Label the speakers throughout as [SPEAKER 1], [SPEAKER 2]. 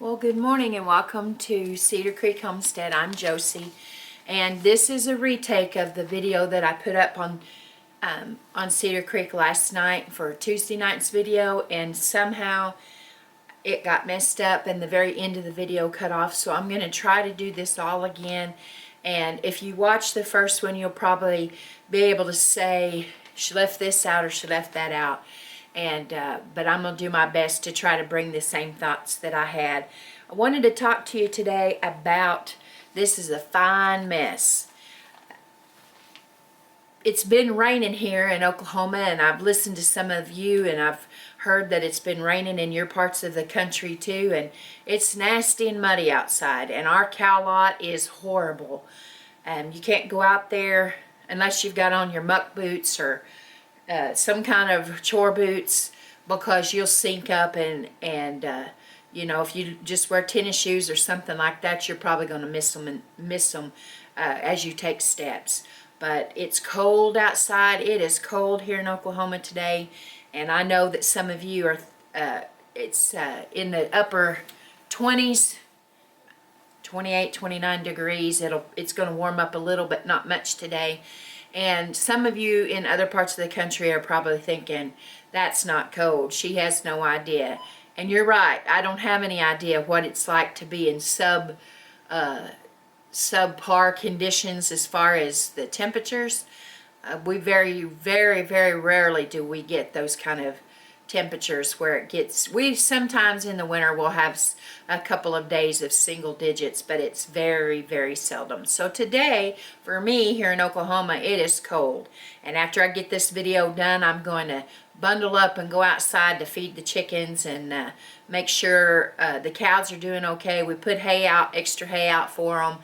[SPEAKER 1] Well, good morning and welcome to Cedar Creek Homestead. I'm Josie, and this is a retake of the video that I put up on Cedar Creek last night for Tuesday night's video, and somehow it got messed up and the very end of the video cut off. So I'm going to try to do this all again. And if you watch the first one, you'll probably be able to say she left this out or she left that out. But I'm going to do my best to try to bring the same thoughts that I had. I wanted to talk to you today about, this is a fine mess. It's been raining here in Oklahoma, and I've listened to some of you, and I've heard that it's been raining in your parts of the country too, and it's nasty and muddy outside, and our cow lot is horrible. You can't go out there unless you've got on your muck boots or some kind of chore boots, because you'll sink up and you know, if you just wear tennis shoes or something like that, you're probably going to miss them as you take steps. But it's cold outside. It is cold here in Oklahoma today, and I know that some of you are it's in the upper 20s, 28, 29 degrees. It's going to warm up a little, but not much today. And some of you in other parts of the country are probably thinking, that's not cold. She has no idea. And you're right. I don't have any idea what it's like to be in subpar conditions as far as the temperatures. We very, very, very rarely do we get those kind of temperatures where it gets, we sometimes in the winter will have a couple of days of single digits, but it's very, very seldom. So today, for me here in Oklahoma, it is cold. And after I get this video done, I'm going to bundle up and go outside to feed the chickens and make sure the cows are doing okay. We put hay out, extra hay out for them,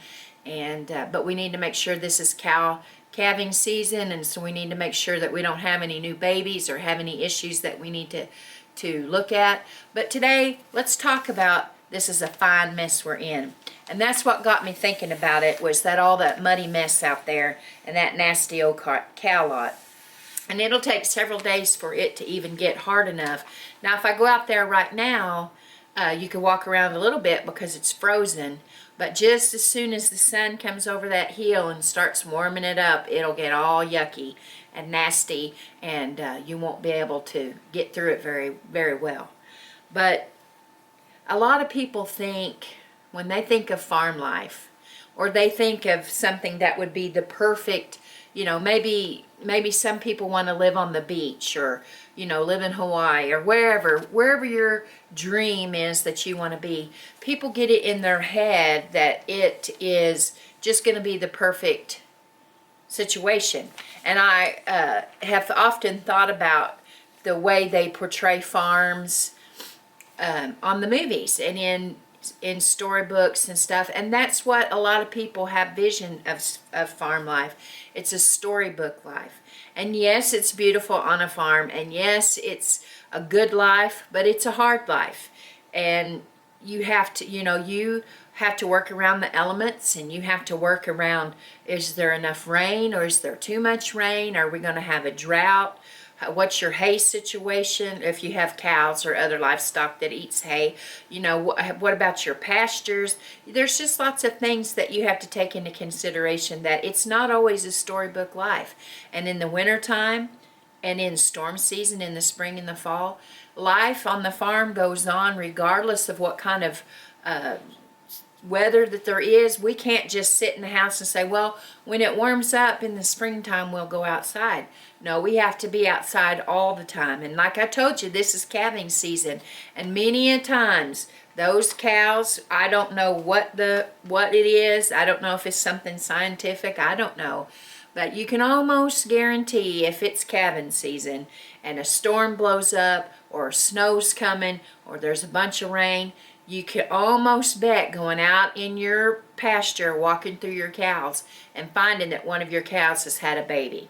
[SPEAKER 1] and but we need to make sure this is calving season, and so we need to make sure that we don't have any new babies or have any issues that we need to look at. But today, let's talk about, this is a fine mess we're in. And that's what got me thinking about it, was that all that muddy mess out there and that nasty old cow lot. And it'll take several days for it to even get hard enough. Now, if I go out there right now, you can walk around a little bit because it's frozen. But just as soon as the sun comes over that hill and starts warming it up, it'll get all yucky and nasty, and you won't be able to get through it very, very well. But a lot of people think, when they think of farm life, or they think of something that would be the perfect, you know, maybe some people want to live on the beach, or, you know, live in Hawaii, or wherever your dream is that you want to be. People get it in their head that it is just going to be the perfect situation. And I have often thought about the way they portray farms on the movies and in storybooks and stuff, and that's what a lot of people have vision of farm life. It's a storybook life. And yes, it's beautiful on a farm, and yes, it's a good life, but it's a hard life. And you have to, you know, you have to work around the elements, and you have to work around, is there enough rain, or is there too much rain? Are we going to have a drought? What's your hay situation if you have cows or other livestock that eats hay? You know, what about your pastures? There's just lots of things that you have to take into consideration, that it's not always a storybook life. And in the wintertime and in storm season, in the spring and the fall, life on the farm goes on regardless of what kind of weather that there is. We can't just sit in the house and say, well, when it warms up in the springtime, we'll go outside. No, we have to be outside all the time. And like I told you, this is calving season, and many a times those cows, I don't know what it is. I don't know if it's something scientific. I don't know. But you can almost guarantee, if it's calving season and a storm blows up, or snow's coming, or there's a bunch of rain, you can almost bet going out in your pasture, walking through your cows, and finding that one of your cows has had a baby.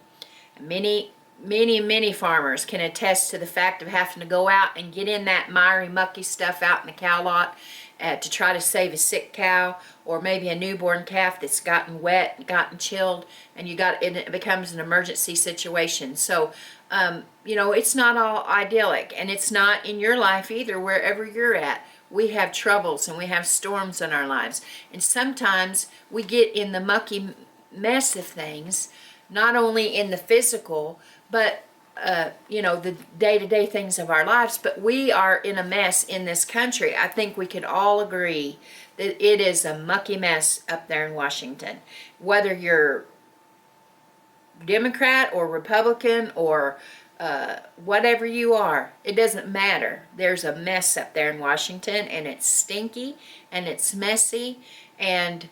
[SPEAKER 1] Many, many, many farmers can attest to the fact of having to go out and get in that miry, mucky stuff out in the cow lot to try to save a sick cow, or maybe a newborn calf that's gotten wet, gotten chilled, and it becomes an emergency situation. So, you know, it's not all idyllic, and it's not in your life either, wherever you're at. we have troubles and we have storms in our lives. And sometimes we get in the mucky mess of things, not only in the physical, but you know, the day-to-day things of our lives, but we are in a mess in this country. I think we could all agree that it is a mucky mess up there in Washington. Whether you're Democrat or Republican or whatever you are, it doesn't matter. There's a mess up there in Washington, and it's stinky and it's messy, and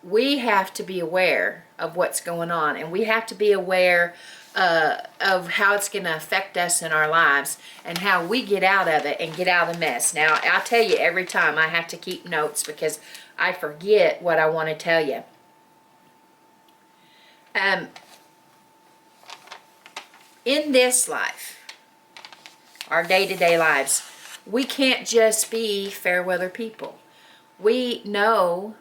[SPEAKER 1] we have to be aware of what's going on, and we have to be aware of how it's going to affect us in our lives and how we get out of it and get out of the mess. Now, I'll tell you, every time I have to keep notes because I forget what I want to tell you. In this life, our day-to-day lives, we can't just be fair weather people. We know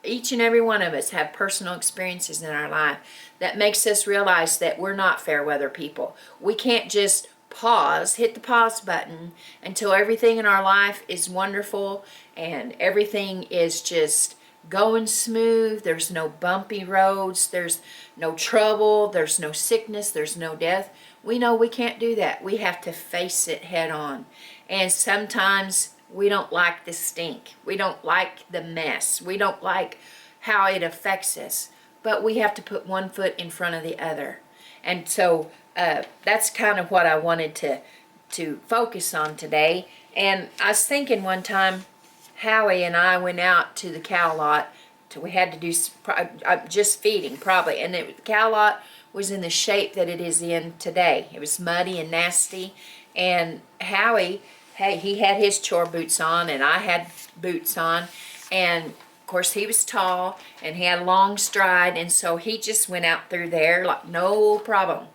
[SPEAKER 1] each and every one of us have personal experiences in our life that makes us realize that we're not fair weather people. We can't just hit the pause button until everything in our life is wonderful and everything is just going smooth. There's no bumpy roads, there's no trouble, there's no sickness, there's no death. We know we can't do that. We have to face it head on. And sometimes we don't like the stink. We don't like the mess. We don't like how it affects us. But we have to put one foot in front of the other. And so that's kind of what I wanted to focus on today. And I was thinking one time, Howie and I went out to the cow lot. We had to do just feeding probably. And the cow lot was in the shape that it is in today. It was muddy and nasty. And Howie, hey, he had his chore boots on and I had boots on, and of course he was tall and he had a long stride, and so he just went out through there like no problem,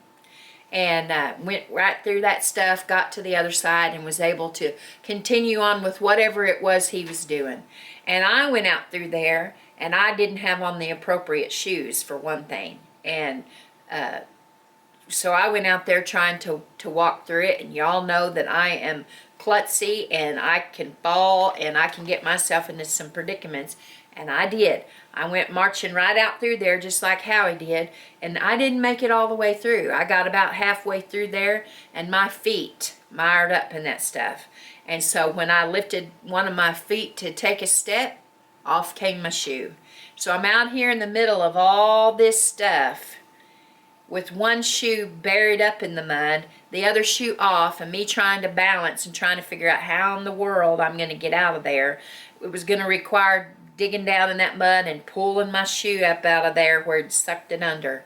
[SPEAKER 1] and went right through that stuff, got to the other side, and was able to continue on with whatever it was he was doing. And I went out through there and I didn't have on the appropriate shoes for one thing, and so I went out there trying to walk through it, and y'all know that I am klutzy and I can fall and I can get myself into some predicaments, and I did. I went marching right out through there just like Howie did, and I didn't make it all the way through. I got about halfway through there and my feet mired up in that stuff. And so when I lifted one of my feet to take a step, off came my shoe. So I'm out here in the middle of all this stuff with one shoe buried up in the mud, the other shoe off, and me trying to balance and trying to figure out how in the world I'm going to get out of there. It was going to require digging down in that mud and pulling my shoe up out of there where it sucked it under.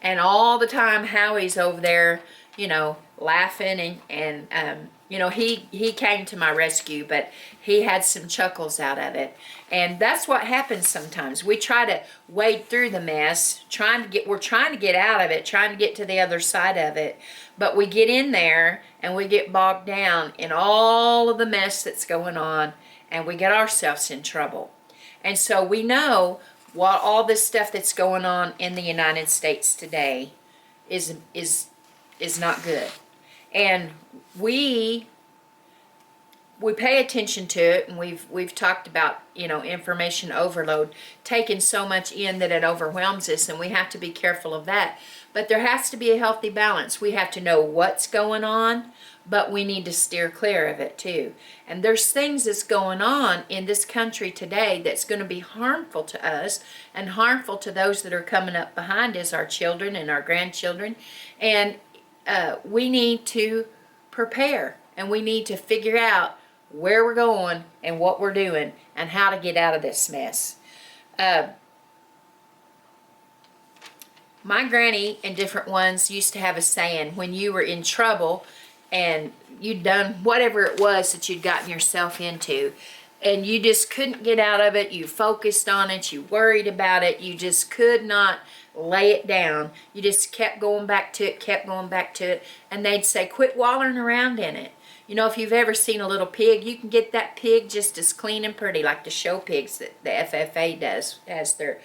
[SPEAKER 1] And all the time Howie's over there, you know, laughing, and you know, he came to my rescue, but he had some chuckles out of it. And that's what happens sometimes. We try to wade through the mess, we're trying to get out of it, trying to get to the other side of it, but we get in there and we get bogged down in all of the mess that's going on, and we get ourselves in trouble. And so we know what all this stuff that's going on in the United States today is not good. And we pay attention to it, and we've talked about, you know, information overload, taking so much in that it overwhelms us, and we have to be careful of that. But there has to be a healthy balance. We have to know what's going on, but we need to steer clear of it too. And there's things that's going on in this country today that's going to be harmful to us and harmful to those that are coming up behind us, our children and our grandchildren. And we need to prepare, and we need to figure out where we're going and what we're doing and how to get out of this mess. My granny and different ones used to have a saying, when you were in trouble and you'd done whatever it was that you'd gotten yourself into, and you just couldn't get out of it, you focused on it, you worried about it, you just could not lay it down. You just kept going back to it, and they'd say, quit wallowing around in it. You know, if you've ever seen a little pig, you can get that pig just as clean and pretty, like the show pigs that the FFA does as their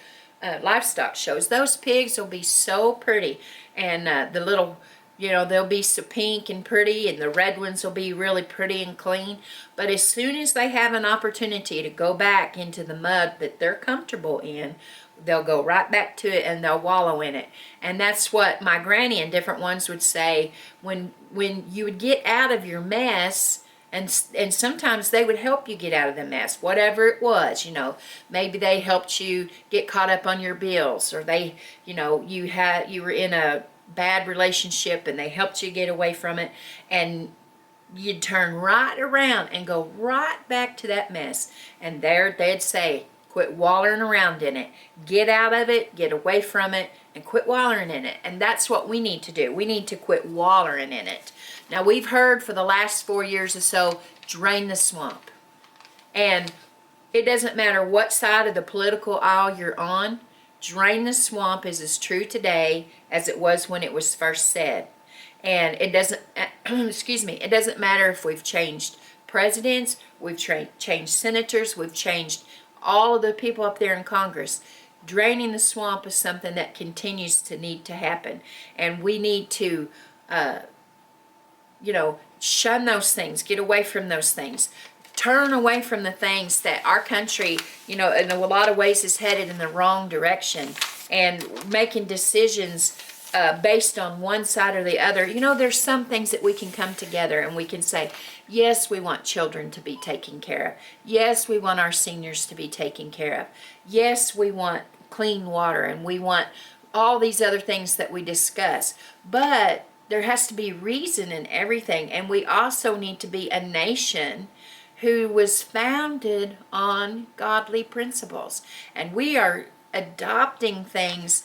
[SPEAKER 1] livestock shows. Those pigs will be so pretty, and the little You know, they'll be so pink and pretty, and the red ones will be really pretty and clean. But as soon as they have an opportunity to go back into the mud that they're comfortable in, they'll go right back to it and they'll wallow in it. And that's what my granny and different ones would say when you would get out of your mess. And sometimes they would help you get out of the mess, whatever it was, you know. Maybe they helped you get caught up on your bills, or they, you know, you were in a bad relationship and they helped you get away from it, and you'd turn right around and go right back to that mess. And there they'd say, quit wallowing around in it. Get out of it, get away from it, and quit wallowing in it. And that's what we need to do. We need to quit wallowing in it. Now, we've heard for the last 4 years or so, drain the swamp. And it doesn't matter what side of the political aisle you're on, drain the swamp is as true today as it was when it was first said. And it doesn't, excuse me, it doesn't matter if we've changed presidents, we've changed senators, we've changed all of the people up there in Congress. Draining the swamp is something that continues to need to happen. And we need to, you know, shun those things, get away from those things. Turn away from the things that our country, you know, in a lot of ways is headed in the wrong direction, and making decisions based on one side or the other. You know, there's some things that we can come together and we can say, yes, we want children to be taken care of. Yes, we want our seniors to be taken care of. Yes, we want clean water, and we want all these other things that we discuss. But there has to be reason in everything, and we also need to be a nation who was founded on godly principles. And we are adopting things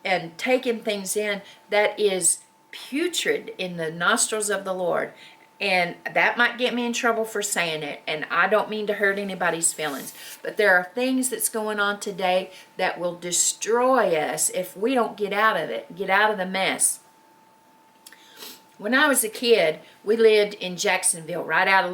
[SPEAKER 1] and taking things in that is putrid in the nostrils of the Lord. And that might get me in trouble for saying it, and I don't mean to hurt anybody's feelings, but there are things that's going on today that will destroy us if we don't get out of it, get out of the mess. When I was a kid, we lived in Jacksonville, right outside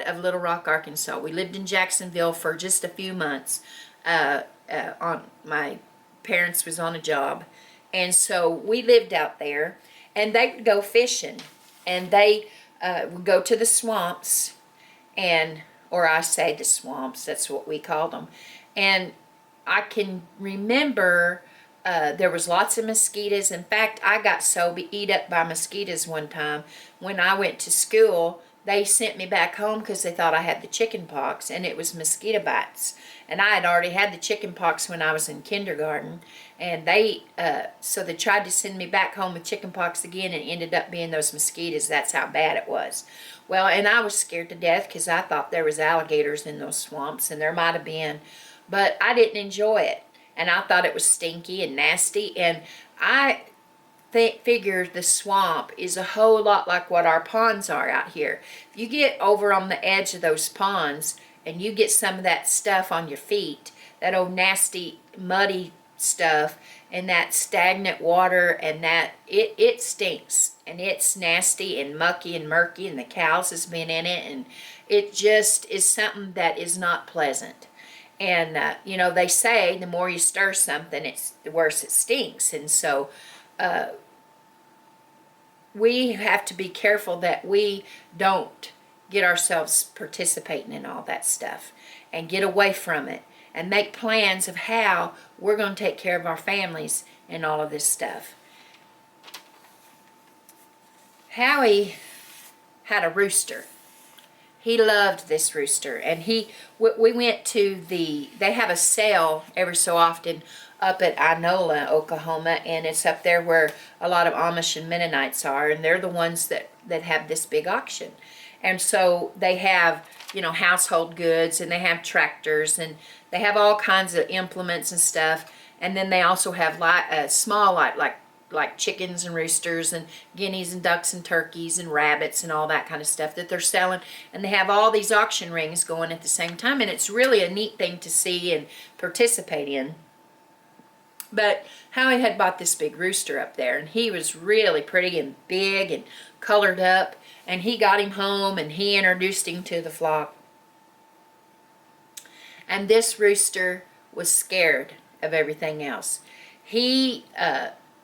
[SPEAKER 1] of Little Rock, Arkansas. We lived in Jacksonville for just a few months. On my parents was on a job, and so we lived out there. And they'd go fishing, and they would go to the swamps, or I say the swamps, that's what we called them. And I can remember there was lots of mosquitoes. In fact, I got so eat up by mosquitoes one time. When I went to school, they sent me back home because they thought I had the chicken pox, and it was mosquito bites. And I had already had the chicken pox when I was in kindergarten, and so they tried to send me back home with chicken pox again, and it ended up being those mosquitoes. That's how bad it was. Well, and I was scared to death because I thought there was alligators in those swamps, and there might have been, but I didn't enjoy it, and I thought it was stinky and nasty. And I figure the swamp is a whole lot like what our ponds are out here. If you get over on the edge of those ponds and you get some of that stuff on your feet, that old nasty muddy stuff, and that stagnant water, and that it stinks, and it's nasty and mucky and murky, and the cows has been in it, and it just is something that is not pleasant. And you know, they say the more you stir something, the worse it stinks. And so we have to be careful that we don't get ourselves participating in all that stuff, and get away from it, and make plans of how we're going to take care of our families and all of this stuff. Howie had a rooster. He loved this rooster, and we went to they have a sale every so often up at Inola, Oklahoma, and it's up there where a lot of Amish and Mennonites are, and they're the ones that have this big auction. And so they have, you know, household goods, and they have tractors, and they have all kinds of implements and stuff. And then they also have small like chickens and roosters and guineas and ducks and turkeys and rabbits and all that kind of stuff that they're selling. And they have all these auction rings going at the same time, and it's really a neat thing to see and participate in. But Howie had bought this big rooster up there, and he was really pretty and big and colored up, and he got him home, and he introduced him to the flock. And this rooster was scared of everything else. He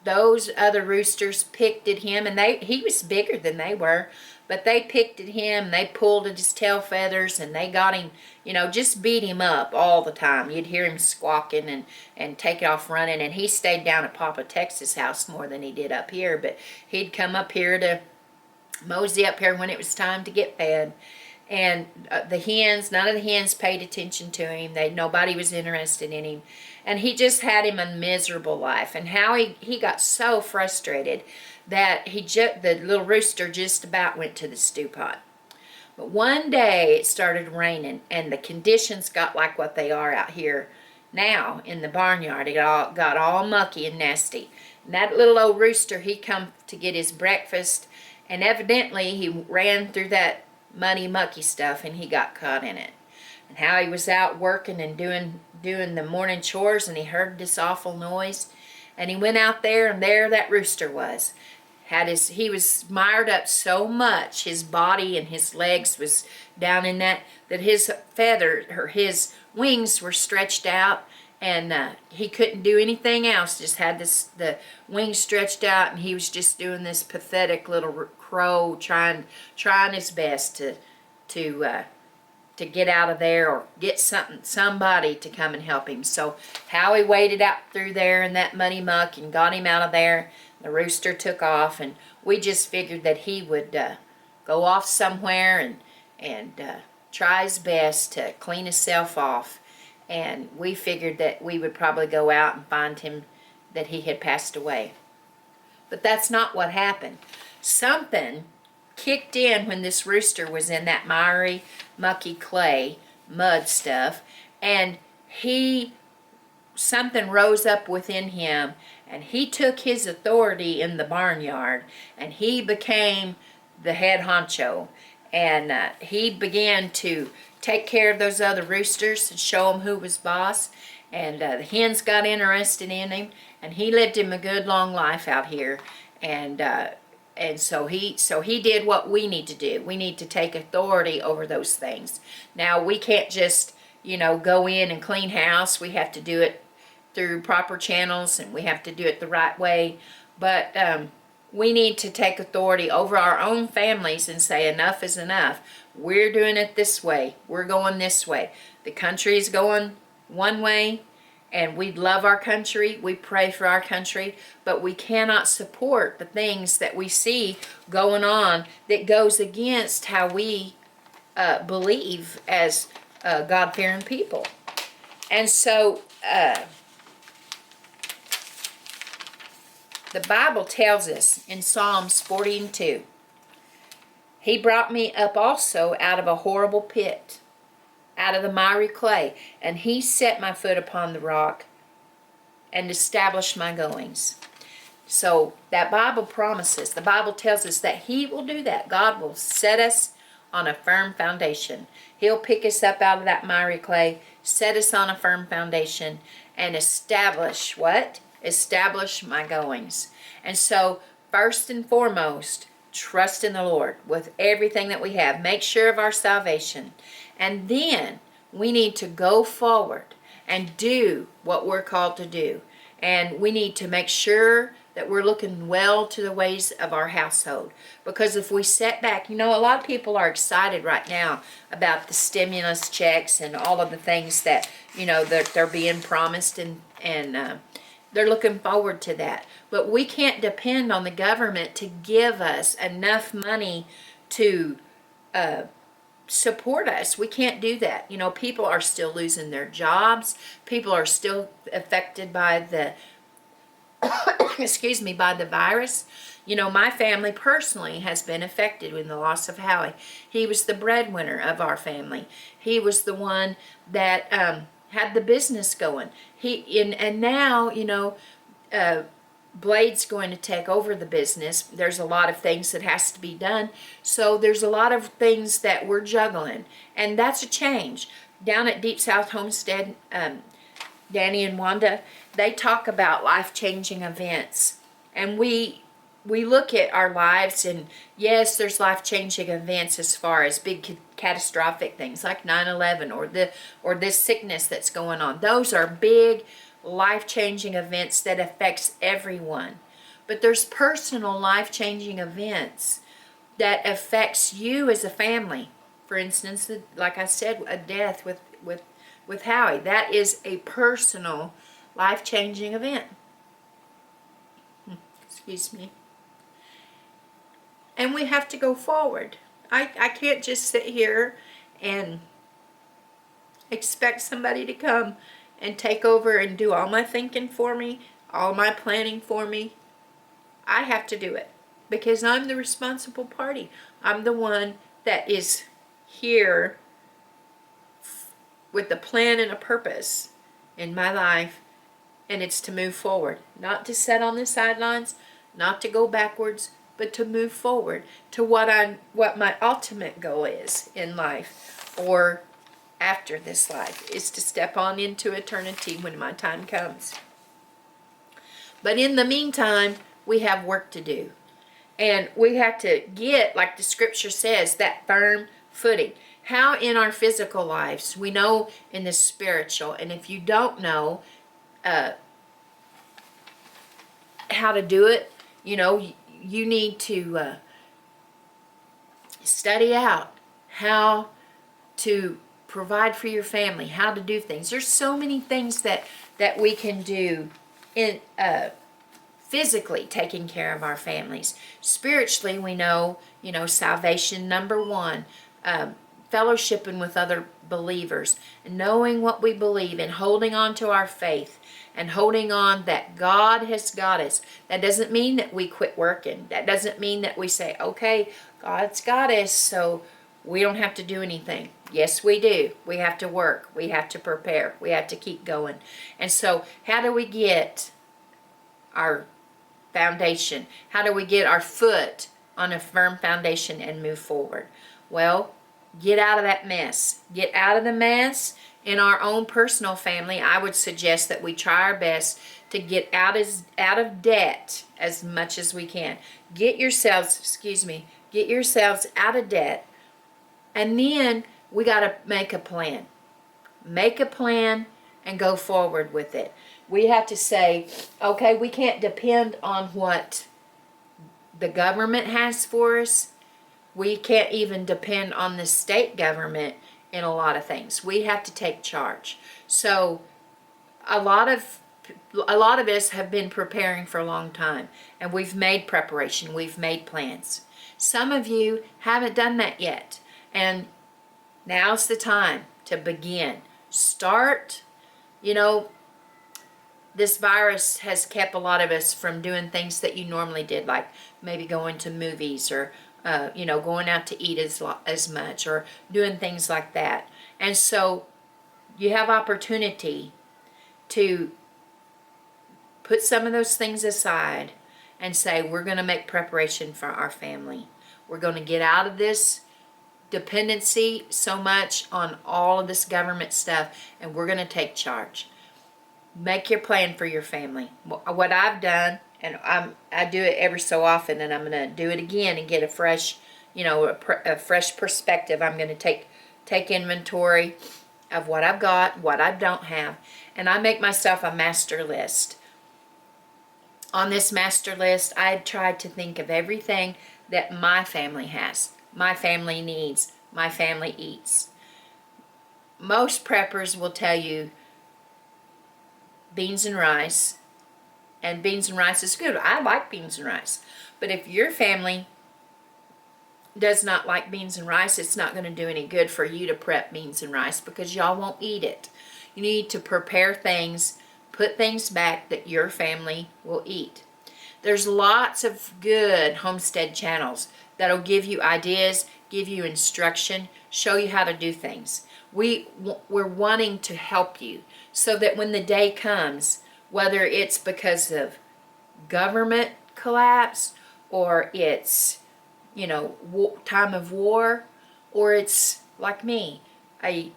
[SPEAKER 1] those other roosters picked at him, and he was bigger than they were, but they picked at him, they pulled at his tail feathers, and they got him, just beat him up all the time. You'd hear him squawking and take off running, and he stayed down at Papa Texas' house more than he did up here, but he'd come up here to mosey up here when it was time to get fed. And the hens, none of the hens paid attention to him. Nobody was interested in him. And he just had him a miserable life. And how he got so frustrated that the little rooster just about went to the stew pot. But one day it started raining, and the conditions got like what they are out here now in the barnyard. It got all mucky and nasty. And that little old rooster, he come to get his breakfast, and evidently he ran through that muddy, mucky stuff, and he got caught in it. And how he was out working and doing the morning chores, and he heard this awful noise, and he went out there, and there that rooster was. He was mired up so much, his body and his legs was down in that his his wings were stretched out, and he couldn't do anything else. Just had the wings stretched out, and he was just doing this pathetic little crow, trying his best to get out of there, or get somebody to come and help him. So Howie waded out through there in that muddy muck and got him out of there. The rooster took off, and we just figured that he would go off somewhere and try his best to clean himself off. And we figured that we would probably go out and find him, that he had passed away. But that's not what happened. Something kicked in when this rooster was in that miry, mucky clay, mud stuff, and something rose up within him, and he took his authority in the barnyard, and he became the head honcho, and he began to take care of those other roosters and show them who was boss, and the hens got interested in him, and he lived him a good long life out here, and so he did what we need to do. We need to take authority over those things. Now, we can't just, go in and clean house. We have to do it through proper channels, and we have to do it the right way. But we need to take authority over our own families and say enough is enough. We're doing it this way. We're going this way. The country is going one way, and we love our country. We pray for our country, but we cannot support the things that we see going on that goes against how we believe as God-fearing people. And so the Bible tells us in Psalms 40:2, He brought me up also out of a horrible pit, out of the miry clay, and He set my foot upon the rock and established my goings. So that Bible promises, the Bible tells us that He will do that. God will set us on a firm foundation. He'll pick us up out of that miry clay, set us on a firm foundation, and establish what? Establish my goings. And so, first and foremost, trust in the Lord with everything that we have. Make sure of our salvation. And then we need to go forward and do what we're called to do. And we need to make sure that we're looking well to the ways of our household. Because if we set back, a lot of people are excited right now about the stimulus checks and all of the things that, they're being promised, and they're looking forward to that. But we can't depend on the government to give us enough money to support us. We can't do that. People are still losing their jobs. People are still affected by the by the virus. My family personally has been affected with the loss of Howie. He was the breadwinner of our family. He was the one that had the business going. And now, Blade's going to take over the business. There's a lot of things that has to be done. So there's a lot of things that we're juggling. And that's a change. Down at Deep South Homestead, Danny and Wanda, they talk about life-changing events. And we look at our lives, and yes, there's life-changing events as far as big catastrophic things like 9/11 or this sickness that's going on. Those are big life-changing events that affects everyone. but there's personal life-changing events that affects you as a family. For instance, like I said, a death with Howie. That is a personal life-changing event. Excuse me. And we have to go forward. I can't just sit here and expect somebody to come and take over and do all my thinking for me, all my planning for me. I have to do it because I'm the responsible party. I'm the one that is here with a plan and a purpose in my life, and it's to move forward, not to sit on the sidelines, not to go backwards, but to move forward to what my ultimate goal is in life, or after this life, is to step on into eternity when my time comes. But in the meantime, we have work to do. And we have to get, like the scripture says, that firm footing. How in our physical lives? We know in the spiritual. And if you don't know how to do it, you need to study out how to provide for your family, how to do things. There's so many things that we can do in physically taking care of our families. Spiritually, we know, salvation, number one, fellowshipping with other believers, knowing what we believe and holding on to our faith and holding on that God has got us. That doesn't mean that we quit working. That doesn't mean that we say, okay, God's got us, so we don't have to do anything. Yes, we do. We have to work. We have to prepare. We have to keep going. And so how do we get our foundation? How do we get our foot on a firm foundation and move forward? Well, get out of that mess. Get out of the mess in our own personal family. I would suggest that we try our best to get out of debt as much as we can. Get yourselves out of debt. And then we got to make a plan. Make a plan and go forward with it. We have to say, okay, we can't depend on what the government has for us. We can't even depend on the state government in a lot of things. We have to take charge. So a lot of us have been preparing for a long time, and we've made preparation. We've made plans. Some of you haven't done that yet, and now's the time to begin. Start. This virus has kept a lot of us from doing things that you normally did, like maybe going to movies or going out to eat as much, or doing things like that. And so you have opportunity to put some of those things aside and say, we're going to make preparation for our family. We're going to get out of this dependency so much on all of this government stuff, and we're going to take charge. Make your plan for your family. What I've done, and I do it every so often, and I'm going to do it again and get a fresh, a fresh perspective. I'm going to take inventory of what I've got, what I don't have, and I make myself a master list. On this master list, I tried to think of everything that my family has, my family needs, my family eats. Most preppers will tell you beans and rice, and beans and rice is good. I like beans and rice. But if your family does not like beans and rice, it's not going to do any good for you to prep beans and rice, because y'all won't eat it. You need to prepare things, put things back that your family will eat. There's lots of good Homestead channels that'll give you ideas, give you instruction, show you how to do things. We're wanting to help you so that when the day comes, whether it's because of government collapse, or it's, time of war, or it's, like me, a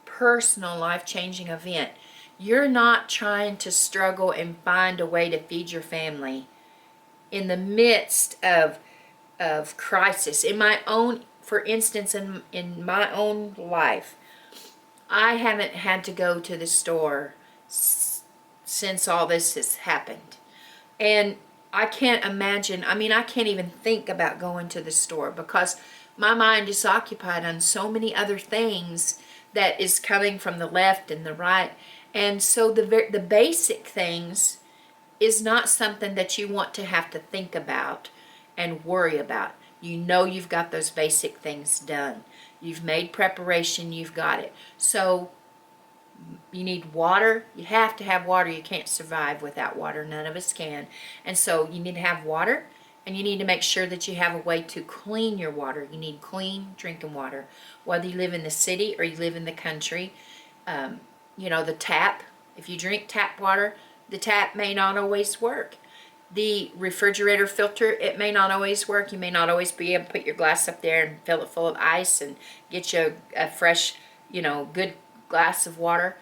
[SPEAKER 1] personal life-changing event, you're not trying to struggle and find a way to feed your family in the midst of crisis. For instance, in my own life, I haven't had to go to the store since all this has happened. And I can't imagine, I mean, I can't even think about going to the store because my mind is occupied on so many other things that is coming from the left and the right. And so the basic things is not something that you want to have to think about and worry about. You know you've got those basic things done. You've made preparation, you've got it. So you need water. You have to have water. You can't survive without water. None of us can. And so you need to have water, and you need to make sure that you have a way to clean your water. You need clean drinking water. Whether you live in the city or you live in the country, you know, the tap, if you drink tap water, the tap may not always work. The refrigerator filter, it may not always work. You may not always be able to put your glass up there and fill it full of ice and get you a fresh, you know, good glass of water.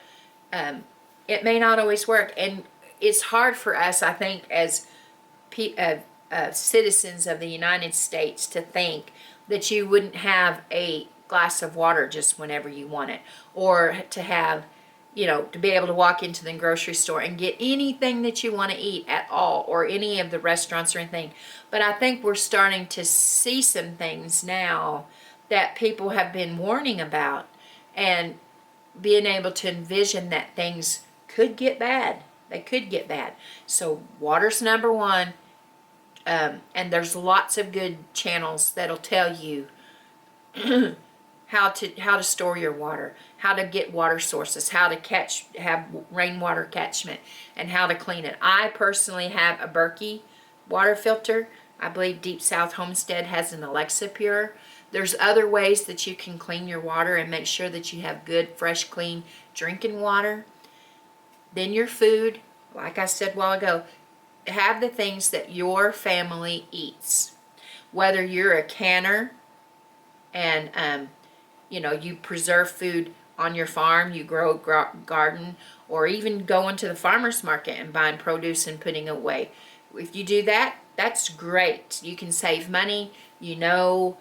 [SPEAKER 1] It may not always work, and it's hard for us, I think, as citizens of the United States to think that you wouldn't have a glass of water just whenever you want it, or to have, you know, to be able to walk into the grocery store and get anything that you want to eat at all, or any of the restaurants or anything. But I think we're starting to see some things now that people have been warning about, and being able to envision that things could get bad. They could get bad. So water's number one. And there's lots of good channels that'll tell you how to store your water, how to get water sources, how to have rainwater catchment, and how to clean it. I personally have a Berkey water filter. I believe Deep South Homestead has an Alexa Pure. There's other ways that you can clean your water and make sure that you have good, fresh, clean drinking water. Then your food, like I said a while ago, have the things that your family eats. Whether you're a canner and, you know, you preserve food on your farm, you grow garden, or even going to the farmer's market and buying produce and putting it away. If you do that, that's great. You can save money. You know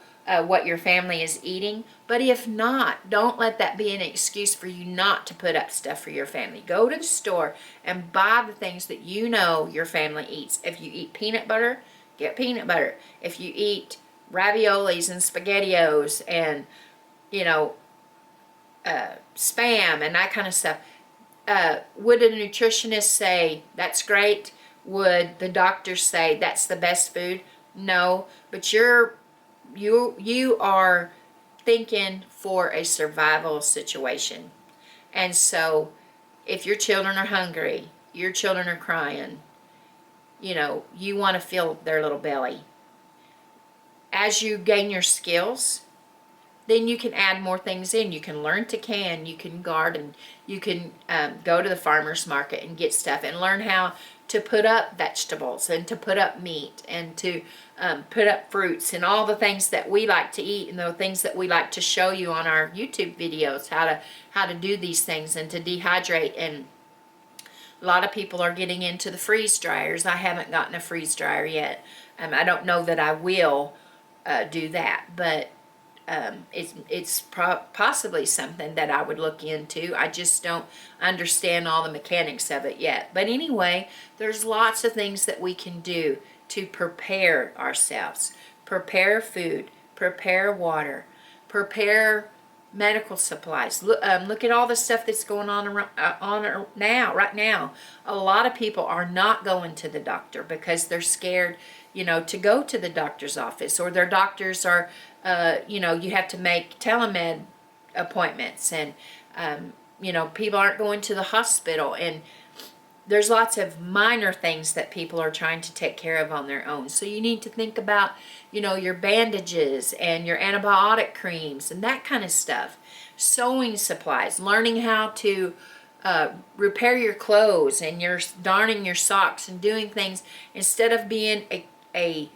[SPEAKER 1] what your family is eating. But if not, don't let that be an excuse for you not to put up stuff for your family. Go to the store and buy the things that you know your family eats. If you eat peanut butter, get peanut butter. If you eat raviolis and SpaghettiOs and, you know, Spam and that kind of stuff, would a nutritionist say that's great? Would the doctors say that's the best food? No, but you are thinking for a survival situation. And so if your children are hungry, your children are crying, you know, you want to fill their little belly. As you gain your skills, then you can add more things in. You can learn to can, you can garden, you can go to the farmer's market and get stuff and learn how to put up vegetables and to put up meat and to put up fruits and all the things that we like to eat and the things that we like to show you on our YouTube videos, how to do these things and to dehydrate. And a lot of people are getting into the freeze dryers. I haven't gotten a freeze dryer yet. I don't know that I will do that, but it's possibly something that I would look into. I just don't understand all the mechanics of it yet. But anyway, there's lots of things that we can do to prepare ourselves. Prepare food, prepare water, prepare medical supplies. Look at all the stuff that's going on right now. A lot of people are not going to the doctor because they're scared, you know, to go to the doctor's office, or their doctors are, you know, you have to make telemed appointments, and you know, people aren't going to the hospital, and there's lots of minor things that people are trying to take care of on their own. So you need to think about, you know, your bandages and your antibiotic creams and that kind of stuff. Sewing supplies, learning how to repair your clothes and your darning your socks and doing things instead of being a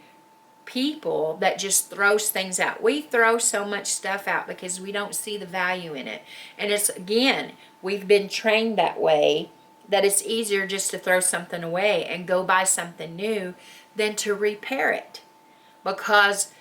[SPEAKER 1] people that just throws things out. We throw so much stuff out because we don't see the value in it. And it's, again, we've been trained that way, that it's easier just to throw something away and go buy something new than to repair it. Because,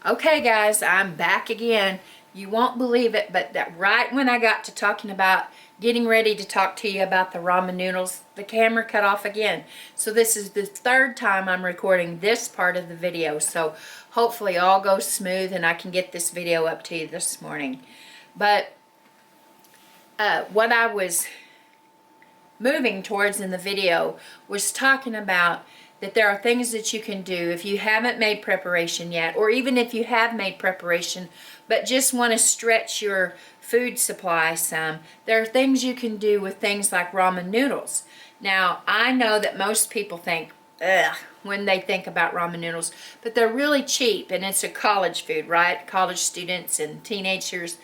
[SPEAKER 1] okay guys, I'm back again. You won't believe it, but that right when I got to talking about getting ready to talk to you about the ramen noodles, the camera cut off again. So this is the third time I'm recording this part of the video. So hopefully all goes smooth and I can get this video up to you this morning. But what I was moving towards in the video was talking about that there are things that you can do if you haven't made preparation yet, or even if you have made preparation but just want to stretch your food supply some. There are things you can do with things like ramen noodles. Now, I know that most people think, ugh, when they think about ramen noodles, but they're really cheap, and it's a college food, right? College students and teenagers,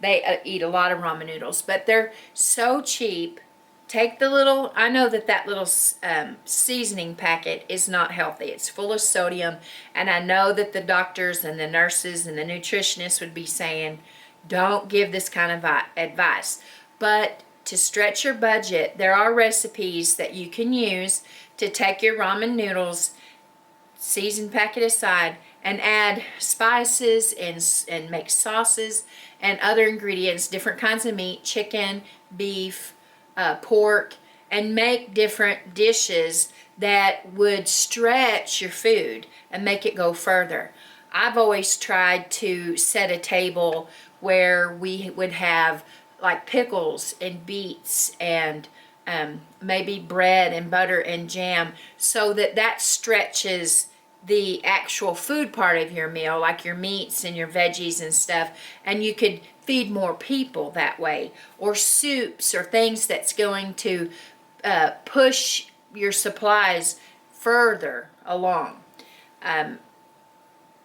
[SPEAKER 1] they eat a lot of ramen noodles, but they're so cheap. Take the little, I know that little seasoning packet is not healthy. It's full of sodium, and I know that the doctors and the nurses and the nutritionists would be saying, don't give this kind of advice. But to stretch your budget, there are recipes that you can use to take your ramen noodles, seasoned packet aside, and add spices and make sauces and other ingredients, different kinds of meat, chicken, beef, pork, and make different dishes that would stretch your food and make it go further. I've always tried to set a table where we would have like pickles and beets and maybe bread and butter and jam, so that stretches the actual food part of your meal, like your meats and your veggies and stuff, and you could feed more people that way. Or soups or things that's going to push your supplies further along.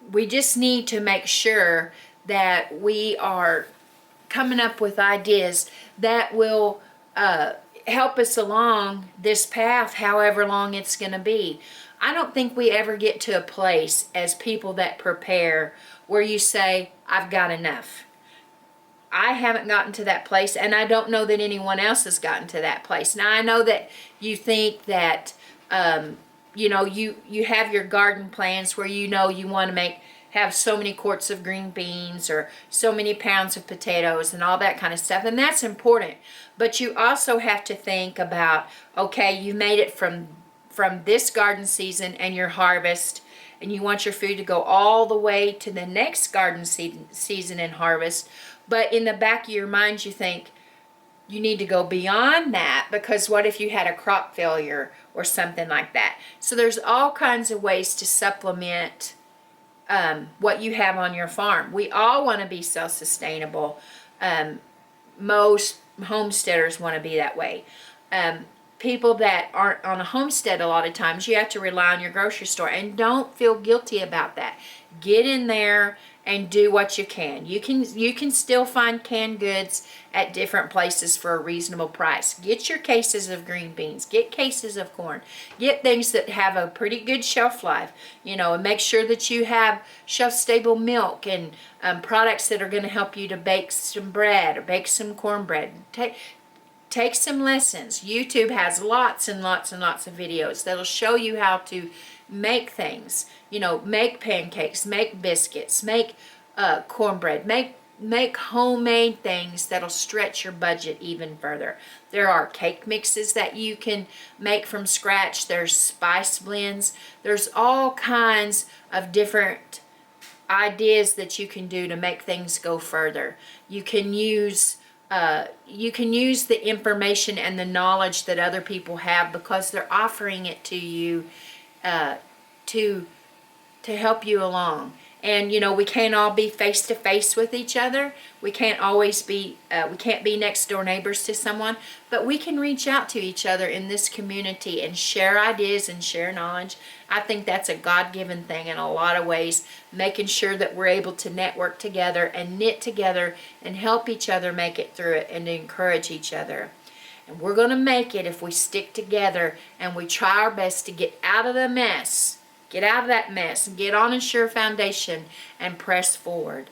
[SPEAKER 1] We just need to make sure that we are coming up with ideas that will help us along this path, however long it's going to be. I don't think we ever get to a place as people that prepare where you say, I've got enough. I haven't gotten to that place, and I don't know that anyone else has gotten to that place. Now, I know that you think that, you know, you have your garden plans where you know you want to have so many quarts of green beans or so many pounds of potatoes and all that kind of stuff, and that's important. But you also have to think about, okay, you made it from this garden season and your harvest, and you want your food to go all the way to the next garden season and harvest. But in the back of your mind, you think you need to go beyond that, because what if you had a crop failure or something like that? So there's all kinds of ways to supplement what you have on your farm. We all want to be self-sustainable. Most homesteaders want to be that way. People that aren't on a homestead, a lot of times you have to rely on your grocery store, and don't feel guilty about that. Get in there and do what you can. You can still find canned goods at different places for a reasonable price. Get your cases of green beans. Get cases of corn. Get things that have a pretty good shelf life, you know, and make sure that you have shelf-stable milk and products that are going to help you to bake some bread or bake some cornbread. Take some lessons. YouTube has lots and lots and lots of videos that'll show you how to make things. You know, make pancakes, make biscuits, make cornbread, make homemade things that'll stretch your budget even further. There are cake mixes that you can make from scratch. There's spice blends. There's all kinds of different ideas that you can do to make things go further. You can use the information and the knowledge that other people have, because they're offering it to you to help you along. And you know, we can't all be face to face with each other. We can't always be we can't be next door neighbors to someone, but we can reach out to each other in this community and share ideas and share knowledge. I think that's a God-given thing in a lot of ways, making sure that we're able to network together and knit together and help each other make it through it and encourage each other. And we're going to make it if we stick together and we try our best to get out of the mess. Get out of that mess and get on a sure foundation and press forward.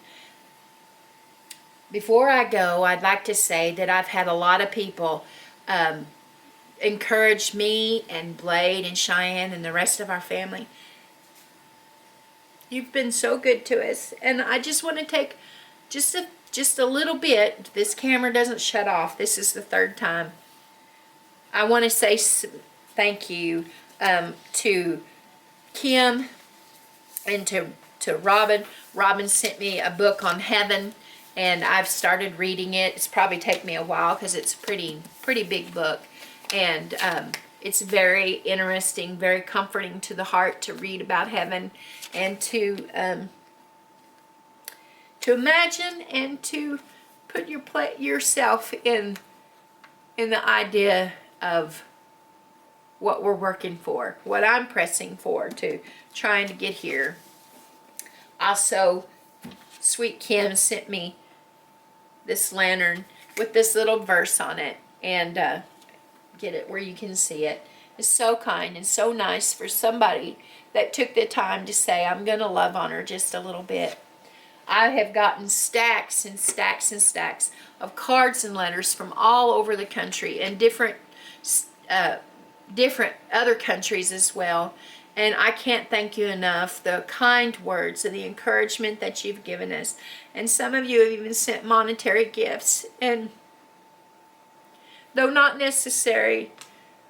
[SPEAKER 1] Before I go, I'd like to say that I've had a lot of people encourage me and Blade and Cheyenne and the rest of our family. You've been so good to us, and I just want to take just a just a little bit. This camera doesn't shut off. This is the third time. I want to say thank you to Kim and to Robin. Robin sent me a book on heaven, and I've started reading it. It's probably taken me a while because it's a pretty big book, and it's very interesting, very comforting to the heart to read about heaven and to imagine and to put yourself in the idea of what we're working for, what I'm pressing for, to trying to get here. Also, Sweet Kim sent me this lantern with this little verse on it, and get it where you can see it. It's so kind and so nice for somebody that took the time to say, I'm going to love on her just a little bit. I have gotten stacks and stacks and stacks of cards and letters from all over the country, and different other countries as well. And I can't thank you enough. The kind words and the encouragement that you've given us. And some of you have even sent monetary gifts. And though not necessary,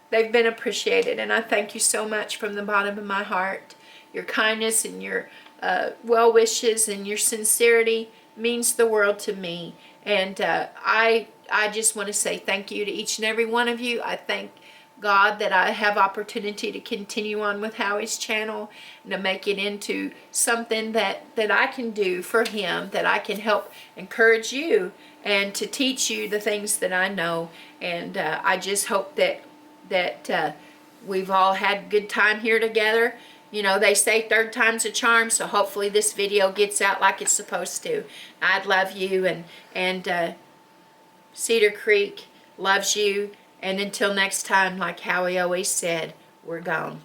[SPEAKER 1] they've been appreciated. And I thank you so much from the bottom of my heart. Your kindness and your well wishes and your sincerity means the world to me. And I just want to say thank you to each and every one of you. I thank God that I have opportunity to continue on with Howie's channel and to make it into something that I can do for him, that I can help encourage you and to teach you the things that I know. And I just hope that we've all had a good time here together. You know, they say third time's a charm, so hopefully this video gets out like it's supposed to. I love you, and Cedar Creek loves you. And until next time, like Howie always said, we're gone.